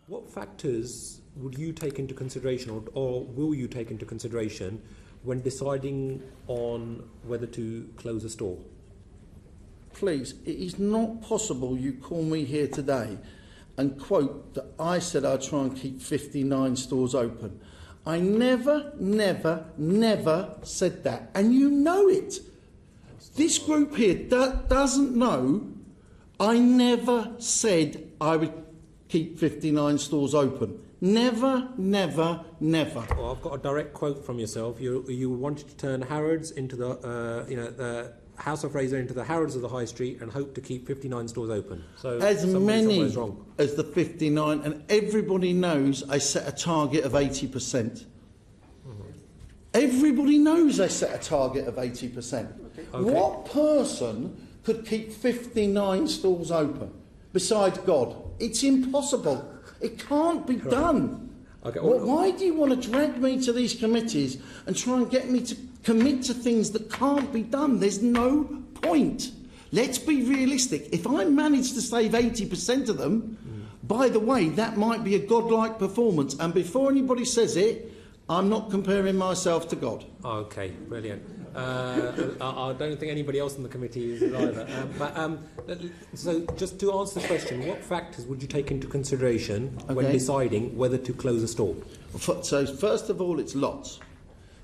What factors would you take into consideration, or will you take into consideration when deciding on whether to close a store? Please, it is not possible you call me here today and quote that I said I'd try and keep 59 stores open. I never said that, and you know it. This group here doesn't know I never said I would keep 59 stores open. Never. Well, I've got a direct quote from yourself. You wanted to turn Harrods into the House of Fraser into the Harrods of the High Street and hope to keep 59 stores open. So as many as the 59, and everybody knows I set a target of 80%. Mm-hmm. Everybody knows I set a target of 80%. Okay. What person could keep 59 stores open besides God? It's impossible. It can't be done. Okay. Well, why do you want to drag me to these committees and try and get me to commit to things that can't be done? There's no point. Let's be realistic. If I manage to save 80% of them, by the way, that might be a godlike performance. And before anybody says it, I'm not comparing myself to God. Okay, brilliant. I don't think anybody else in the committee is either. So just to answer the question, what factors would you take into consideration when deciding whether to close a store? So first of all, it's lots.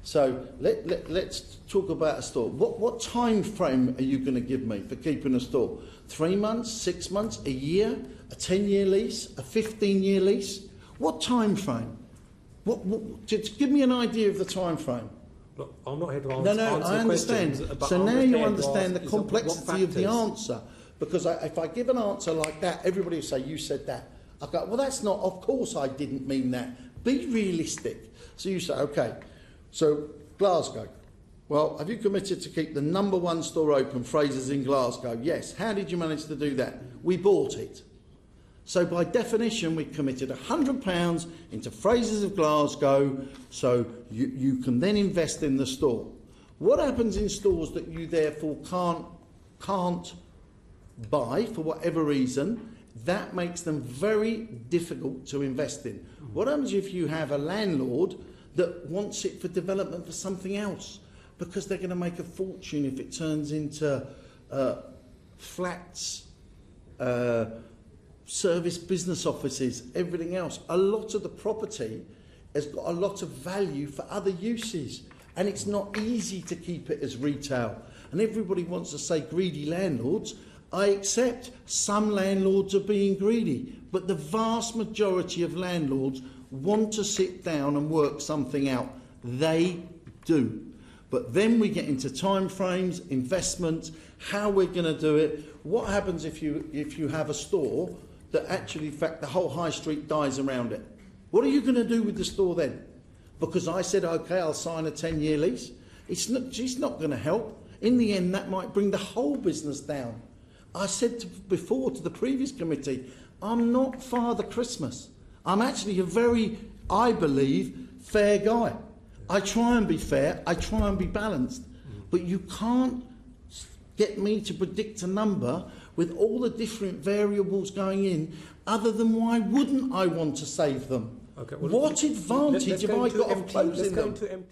So let's talk about a store. What time frame are you going to give me for keeping a store? 3 months, 6 months, a year, a 10-year lease, a 15-year lease? What time frame? Just give me an idea of the time frame. Look, I'm not here to answer I understand. So now you understand the complexity of the answer. Because if I give an answer like that, everybody will say, you said that. I go, well, that's not, of course I didn't mean that. Be realistic. So you say, okay, so Glasgow. Well, have you committed to keep the #1 store open, Fraser's in Glasgow? Yes. How did you manage to do that? We bought it. So by definition, we committed £100 into Fraser's of Glasgow, so you can then invest in the store. What happens in stores that you therefore can't buy for whatever reason? That makes them very difficult to invest in. What happens if you have a landlord that wants it for development for something else? Because they're going to make a fortune if it turns into flats, service business offices, everything else. A lot of the property has got a lot of value for other uses, and it's not easy to keep it as retail. And everybody wants to say greedy landlords. I accept some landlords are being greedy, but the vast majority of landlords want to sit down and work something out. They do. But then we get into time frames, investments, how we're going to do it. What happens if you have a store that actually, in fact, the whole high street dies around it? What are you going to do with the store then? Because I said, OK, I'll sign a 10-year lease. It's not going to help. In the end, that might bring the whole business down. I said before to the previous committee, I'm not Father Christmas. I'm actually a very, I believe, fair guy. I try and be fair. I try and be balanced. But you can't get me to predict a number with all the different variables going in, other than why wouldn't I want to save them? Okay, well, what advantage have I got of closing them?